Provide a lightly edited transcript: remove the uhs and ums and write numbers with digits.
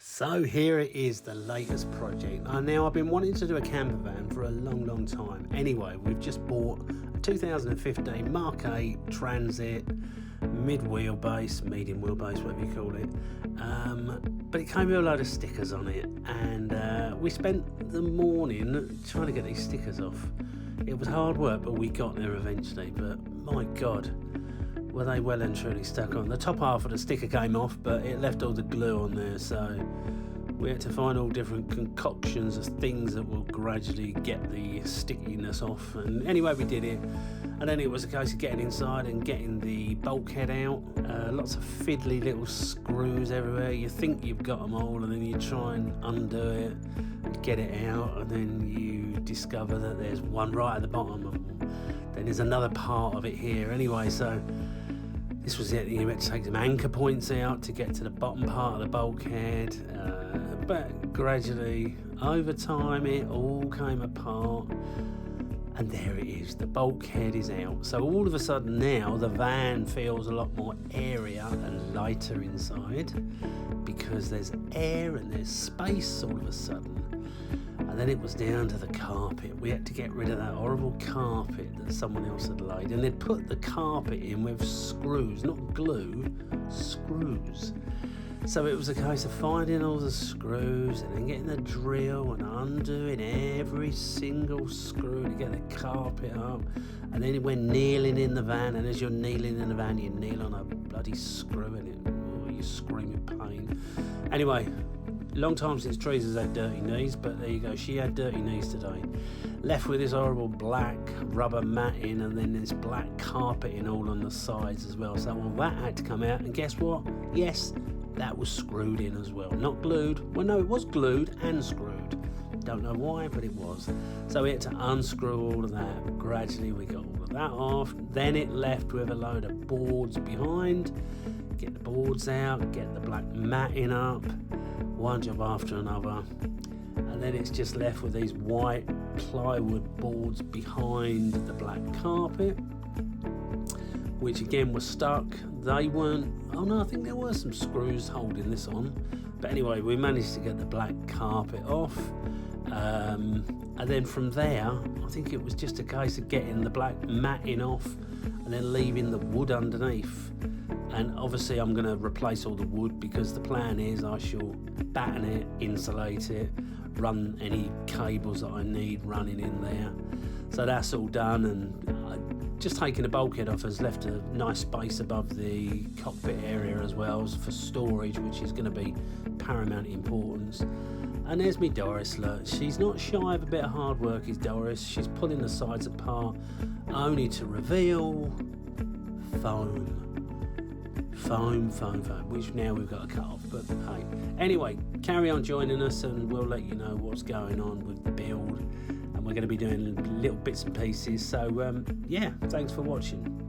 So here it is, the latest project. Now I've been wanting to do a camper van for a long time. Anyway, we've just bought a 2015 Mk8 Transit medium wheelbase, whatever you call it. But it came with a load of stickers on it, and we spent the morning trying to get these stickers off. It was hard work, but we got there eventually. But my God, were they well and truly stuck on. The top half of the sticker came off, but it left all the glue on there, so we had to find all different concoctions of things that will gradually get the stickiness off. And anyway, we did it, and then it was a case of getting inside and getting the bulkhead out. Lots of fiddly little screws everywhere. You think you've got them all, and then you try and undo it and get it out, and then you discover that there's one right at the bottom, and then there's another part of it here. Anyway, so this was it. You had to take some anchor points out to get to the bottom part of the bulkhead, but gradually, over time, it all came apart, and there it is. The bulkhead is out. So all of a sudden now, the van feels a lot more airier and lighter inside because there's air and there's space all of a sudden. And then it was down to the carpet. We had to get rid of that horrible carpet that someone else had laid. And they'd put the carpet in with screws, not glue, screws. So it was a case of finding all the screws and then getting the drill and undoing every single screw to get the carpet up. And then when kneeling in the van, and as you're kneeling in the van, you kneel on a bloody screw and you scream in pain. Anyway, long time since Teresa's had dirty knees, but there you go, she had dirty knees today. Left with this horrible black rubber matting and then this black carpeting all on the sides as well. So well, that had to come out, and guess what? Yes, that was screwed in as well. Not glued. Well, no, it was glued and screwed. Don't know why, but it was. So we had to unscrew all of that. Gradually we got all of that off. Then it left with a load of boards behind. Get the boards out, get the black matting up. One job after another, and then it's just left with these white plywood boards behind the black carpet, which again was stuck. They weren't, oh no, I think there were some screws holding this on, but anyway, we managed to get the black carpet off, and then from there I think it was just a case of getting the black matting off and then leaving the wood underneath. And obviously I'm going to replace all the wood, because the plan is I shall batten it, insulate it, run any cables that I need running in there. So that's all done, and just taking the bulkhead off has left a nice space above the cockpit area as well for storage, which is going to be paramount importance. And there's me Doris, look, she's not shy of a bit of hard work, is Doris. She's pulling the sides apart only to reveal foam, which now we've got to cut off, but hey, anyway, carry on joining us and we'll let you know what's going on with the build, and we're going to be doing little bits and pieces. So yeah, thanks for watching.